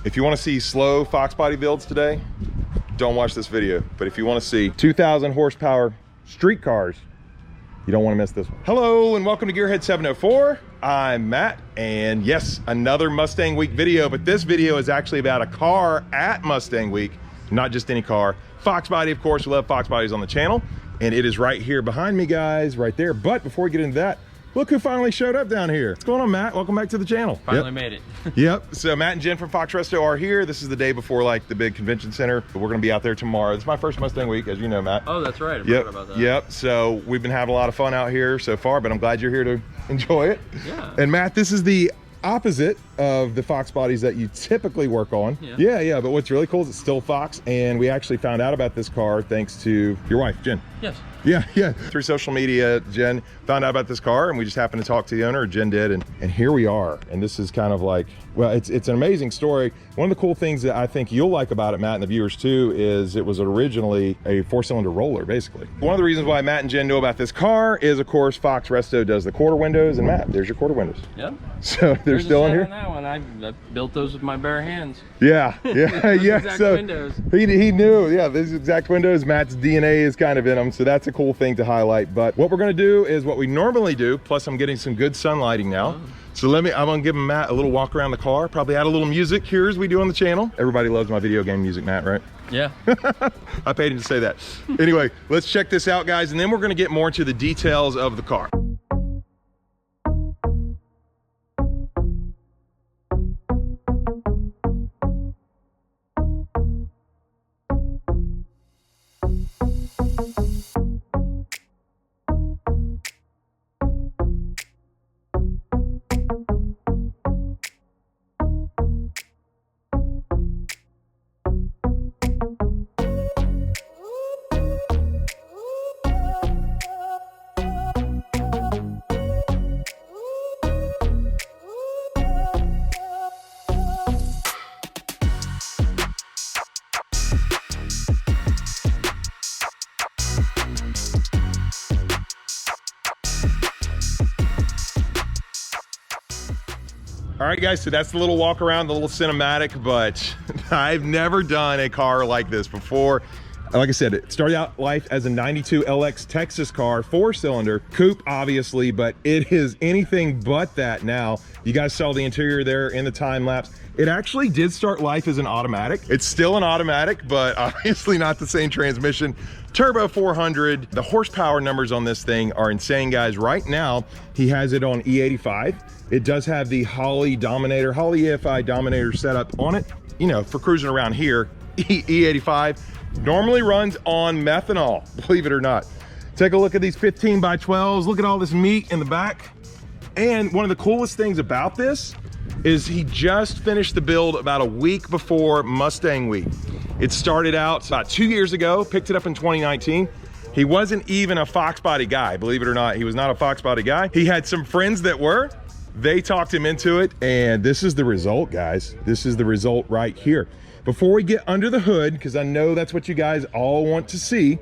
If you want to see slow Fox body builds today, don't watch this video. But if you want to see 2,000 horsepower street cars, you don't want to miss this one. Hello and welcome to Gearhead 704. I'm Matt, and yes, another Mustang Week video, but this video is actually about a car at Mustang Week, not just any car. Fox body, of course, we love Fox bodies on the channel, and it is right here behind me, guys, right there. But before we get into that, look who finally showed up down here. What's going on, Matt? Welcome back to the channel. Finally made it. Yep. So Matt and Jen from Fox Resto are here. This is the day before like the big convention center. We're going to be out there tomorrow. It's my first Mustang Week, as you know, Matt. Oh, that's right. I Yep. forgot about that. Yep. So we've been having a lot of fun out here so far, but I'm glad you're here to enjoy it. Yeah. And Matt, this is the opposite of the Fox bodies that you typically work on. Yeah. But what's really cool is it's still Fox, and we actually found out about this car thanks to your wife, Jen. Yes. Yeah. Through social media, Jen found out about this car, and we just happened to talk to the owner, or Jen did, and here we are. And this is kind of like, well, it's an amazing story. One of the cool things that I think you'll like about it, Matt, and the viewers too, is it was originally a 4-cylinder roller, basically. One of the reasons why Matt and Jen know about this car is, of course, Fox Resto does the quarter windows, and Matt, there's your quarter windows. Yep. So they're still in here. On that one. I built those with my bare hands. Yeah. Exact So windows. he knew, yeah, these exact windows. Matt's DNA is kind of in them, so that's a cool thing to highlight. But what we're gonna do is what we normally do, plus I'm getting some good sunlighting now. So I'm gonna give Matt a little walk around the car, probably add a little music here as we do on the channel. Everybody loves my video game music, Matt, right? Yeah. I paid him to say that. Anyway, let's check this out, guys, and then we're gonna get more into the details of the car. All right, guys, so that's the little walk around, the little cinematic, but I've never done a car like this before. Like I said, it started out life as a 92 LX Texas car, 4-cylinder, coupe, obviously, but it is anything but that now. You guys saw the interior there in the time lapse. It actually did start life as an automatic. It's still an automatic, but obviously not the same transmission. Turbo 400. The horsepower numbers on this thing are insane, guys. Right now, he has it on E85. It does have the Holley EFI Dominator setup on it, you know, for cruising around here. E85 normally runs on methanol, believe it or not. Take a look at these 15x12s. Look at all this meat in the back. And one of the coolest things about this is he just finished the build about a week before Mustang Week. It started out about 2 years ago, picked it up in 2019. He wasn't even a Fox body guy, believe it or not. He was not a Fox body guy. He had some friends that were. They talked him into it, and this is the result, guys. This is the result right here. Before we get under the hood, because I know that's what you guys all want to see,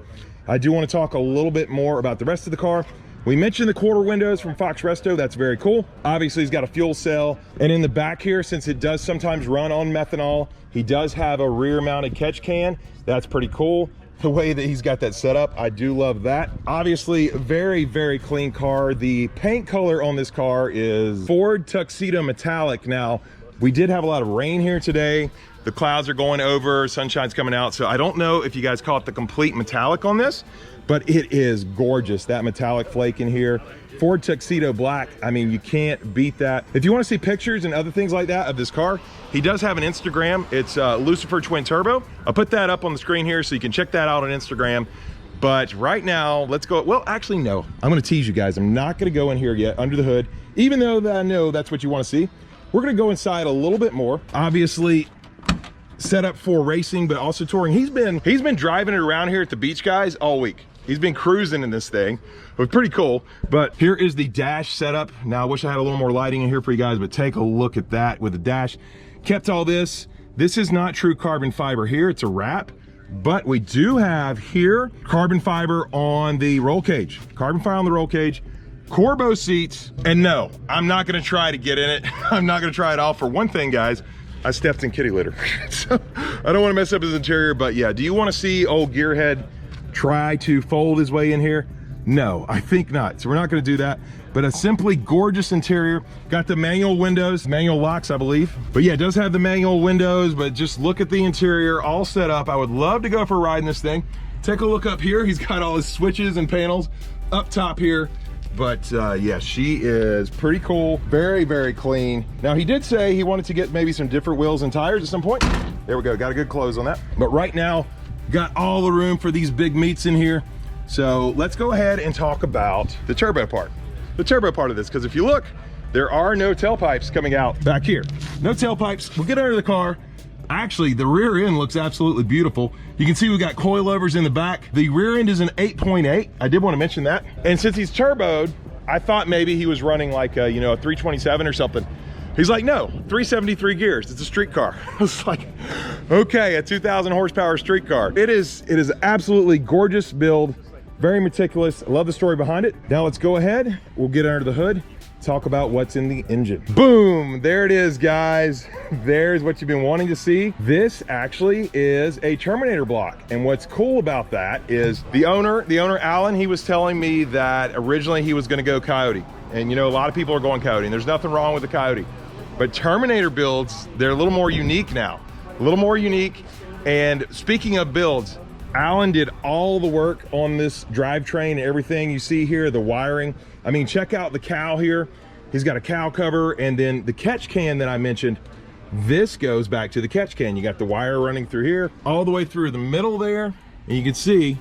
I do want to talk a little bit more about the rest of the car. We mentioned the quarter windows from Fox Resto. That's very cool. Obviously, he's got a fuel cell. And in the back here, since it does sometimes run on methanol, he does have a rear-mounted catch can. That's pretty cool. The way that he's got that set up, I do love that. Obviously, very, very clean car. The paint color on this car is Ford Tuxedo Metallic. Now, we did have a lot of rain here today. The clouds are going over, sunshine's coming out. So I don't know if you guys caught the complete metallic on this, but it is gorgeous. That metallic flake in here. Ford Tuxedo Black, I mean, you can't beat that. If you want to see pictures and other things like that of this car, he does have an Instagram. It's Lucifer Twin Turbo. I'll put that up on the screen here so you can check that out on Instagram. But right now, let's go. Well, actually, no. I'm going to tease you guys. I'm not going to go in here yet under the hood, even though I know that's what you want to see. We're going to go inside a little bit more. Obviously, set up for racing, but also touring. He's been driving it around here at the beach, guys, all week. He's been cruising in this thing. It was pretty cool. But here is the dash setup. Now, I wish I had a little more lighting in here for you guys, but take a look at that with the dash. Kept all this. This is not true carbon fiber here. It's a wrap. But we do have here carbon fiber on the roll cage. Carbon fiber on the roll cage. Corbo seats. And no, I'm not going to try to get in it. I'm not going to try it all. For one thing, guys, I stepped in kitty litter. So I don't want to mess up his interior, but yeah, do you want to see old Gearhead try to fold his way in here? No, I think not. So we're not going to do that, but a simply gorgeous interior. Got the manual windows, manual locks, I believe. But yeah, it does have the manual windows, but just look at the interior all set up. I would love to go for a ride in this thing. Take a look up here. He's got all his switches and panels up top here. But yeah, she is pretty cool. Very, very clean. Now he did say he wanted to get maybe some different wheels and tires at some point. There we go, got a good close on that. But right now, got all the room for these big meats in here. So let's go ahead and talk about the turbo part. The turbo part of this, because if you look, there are no tailpipes coming out back here. No tailpipes. We'll get under the car. Actually, the rear end looks absolutely beautiful. You can see we've got coilovers in the back. The rear end is an 8.8. I did want to mention that. And since he's turboed, I thought maybe he was running like a, you know, a 327 or something. He's like, no, 373 gears. It's a street car. I was like, okay, a 2,000 horsepower street car. It is absolutely gorgeous build. Very meticulous. I love the story behind it. Now let's go ahead. We'll get under the hood, talk about what's in the engine. Boom, there it is, guys. There's what you've been wanting to see. This actually is a Terminator block. And what's cool about that is the owner, Alan, he was telling me that originally he was gonna go Coyote. And you know, a lot of people are going Coyote, and there's nothing wrong with the Coyote. But Terminator builds, they're a little more unique now. A little more unique. And speaking of builds, Alan did all the work on this drivetrain and everything you see here, the wiring. I mean, check out the cow here. He's got a cow cover, and then the catch can that I mentioned, this goes back to the catch can. You got the wire running through here, all the way through the middle there, and you can see,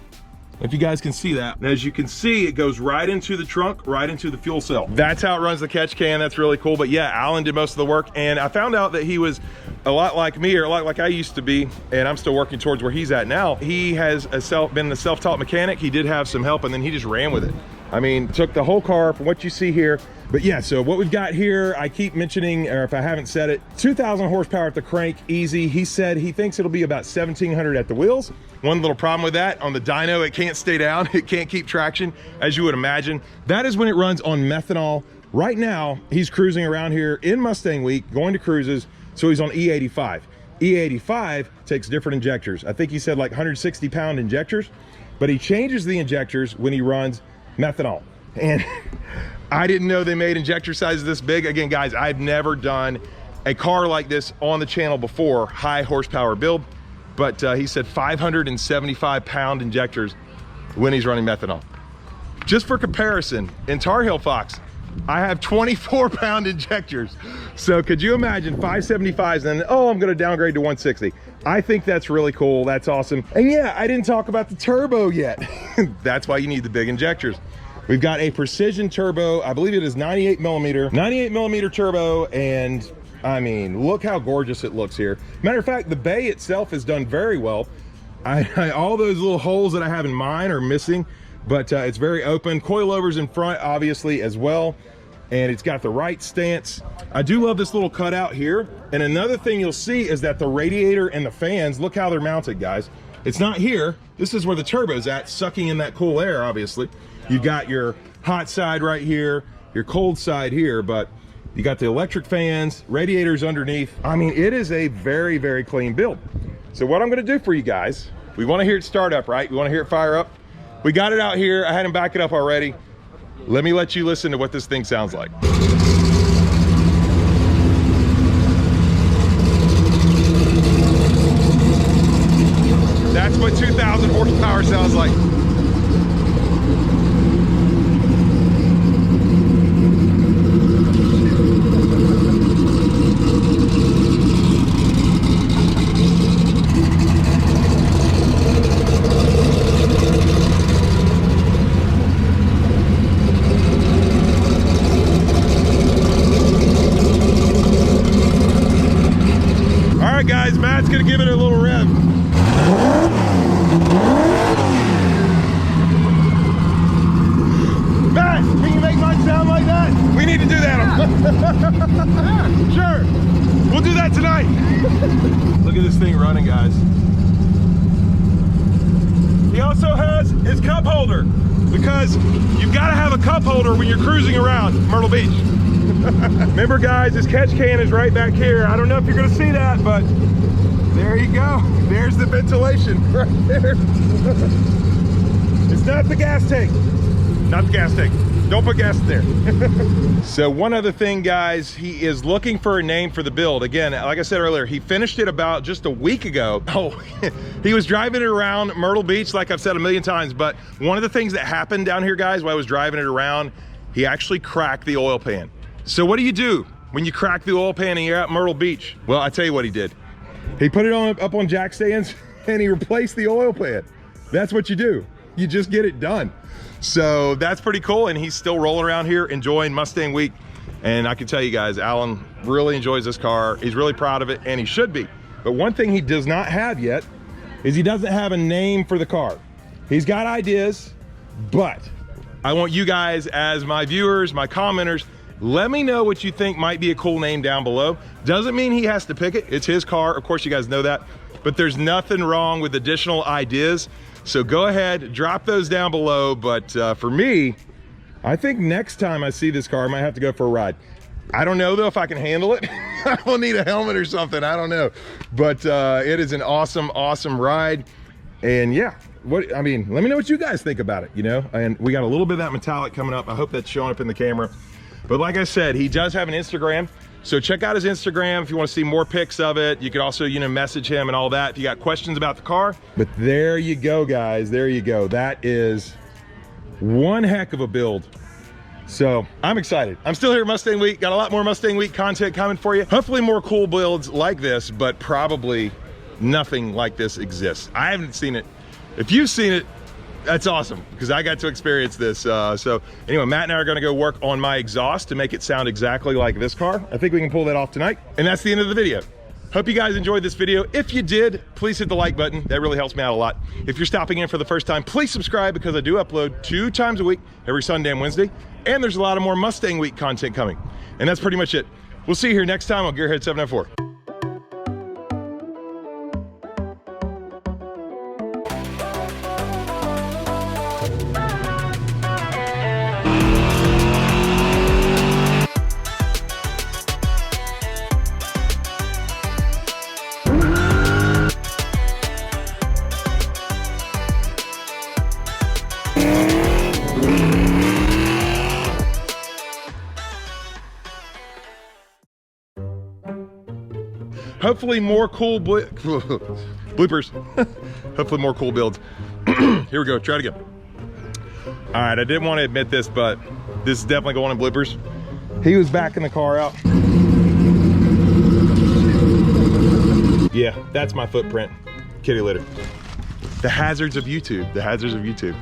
if you guys can see that. And as you can see, it goes right into the trunk, right into the fuel cell. That's how it runs the catch can. That's really cool. But yeah, Alan did most of the work, and I found out that he was a lot like me, or a lot like I used to be, and I'm still working towards where he's at now. He has been a self-taught mechanic. He did have some help, and then he just ran with it. I mean, took the whole car from what you see here. But yeah, so what we've got here, I keep mentioning, or if I haven't said it, 2,000 horsepower at the crank, easy. He said he thinks it'll be about 1,700 at the wheels. One little problem with that, on the dyno, it can't stay down. It can't keep traction, as you would imagine. That is when it runs on methanol. Right now, he's cruising around here in Mustang Week, going to cruises, so he's on E85. E85 takes different injectors. I think he said like 160-pound injectors, but he changes the injectors when he runs methanol. And I didn't know they made injector sizes this big. Again, guys, I've never done a car like this on the channel before, high horsepower build, but he said 575-pound injectors when he's running methanol. Just for comparison, in Tar Heel Fox, I have 24-pound injectors. So could you imagine 575s and then, oh, I'm gonna downgrade to 160. I think that's really cool, that's awesome. And yeah, I didn't talk about the turbo yet. That's why you need the big injectors. We've got a precision turbo. I believe it is 98 millimeter turbo. And I mean, look how gorgeous it looks here. Matter of fact, the bay itself is done very well. All those little holes that I have in mine are missing, but it's very open. Coilovers in front, obviously, as well. And it's got the right stance. I do love this little cutout here. And another thing you'll see is that the radiator and the fans, look how they're mounted, guys. It's not here. This is where the turbo's at, sucking in that cool air, obviously. You've got your hot side right here, your cold side here, but you got the electric fans, radiators underneath. I mean, it is a very, very clean build. So what I'm gonna do for you guys, we wanna hear it start up, right? We wanna hear it fire up. We got it out here. I had him back it up already. Let me let you listen to what this thing sounds like. That's what 2,000 horsepower sounds like. Guys, Matt's gonna give it a little rev. Matt, can you make mine sound like that? We need to do that. Yeah. Sure, we'll do that tonight. Look at this thing running, guys. He also has his cup holder, because you've got to have a cup holder when you're cruising around Myrtle Beach. Remember guys, this catch can is right back here. I don't know if you're gonna see that, but there you go. There's the ventilation right there. It's not the gas tank. Not the gas tank. Don't put gas in there. So one other thing, guys, he is looking for a name for the build. Again, like I said earlier, he finished it about just a week ago. Oh, he was driving it around Myrtle Beach, like I've said a million times, but one of the things that happened down here, guys, while I was driving it around, he actually cracked the oil pan. So what do you do when you crack the oil pan and you're at Myrtle Beach? Well, I tell you what he did. He put it up on jack stands and he replaced the oil pan. That's what you do. You just get it done. So that's pretty cool, and he's still rolling around here enjoying Mustang Week. And I can tell you guys, Alan really enjoys this car. He's really proud of it, and he should be. But one thing he does not have yet is he doesn't have a name for the car. He's got ideas, but I want you guys as my viewers, my commenters, let me know what you think might be a cool name down below. Doesn't mean he has to pick it. It's his car. Of course, you guys know that. But there's nothing wrong with additional ideas. So go ahead, drop those down below. But for me, I think next time I see this car, I might have to go for a ride. I don't know though if I can handle it. I will need a helmet or something, I don't know. But it is an awesome, awesome ride. And yeah, I mean, let me know what you guys think about it, you know? And we got a little bit of that metallic coming up. I hope that's showing up in the camera. But like I said, he does have an Instagram. So check out his Instagram if you want to see more pics of it. You could also, you know, message him and all that if you got questions about the car. But there you go, guys. There you go. That is one heck of a build. So I'm excited. I'm still here at Mustang Week. Got a lot more Mustang Week content coming for you. Hopefully more cool builds like this, but probably nothing like this exists. I haven't seen it. If you've seen it, that's awesome, because I got to experience this. So anyway, Matt and I are gonna go work on my exhaust to make it sound exactly like this car. I think we can pull that off tonight. And that's the end of the video. Hope you guys enjoyed this video. If you did, please hit the like button. That really helps me out a lot. If you're stopping in for the first time, please subscribe, because I do upload 2 times a week, every Sunday and Wednesday. And there's a lot of more Mustang Week content coming. And that's pretty much it. We'll see you here next time on Gearhead 704. Hopefully more cool bloopers. Hopefully more cool builds. Here we go, try it again. All right, I didn't want to admit this, but this is definitely going in bloopers. He was backing the car out. Yeah, that's my footprint. Kitty litter. The hazards of YouTube, the hazards of YouTube.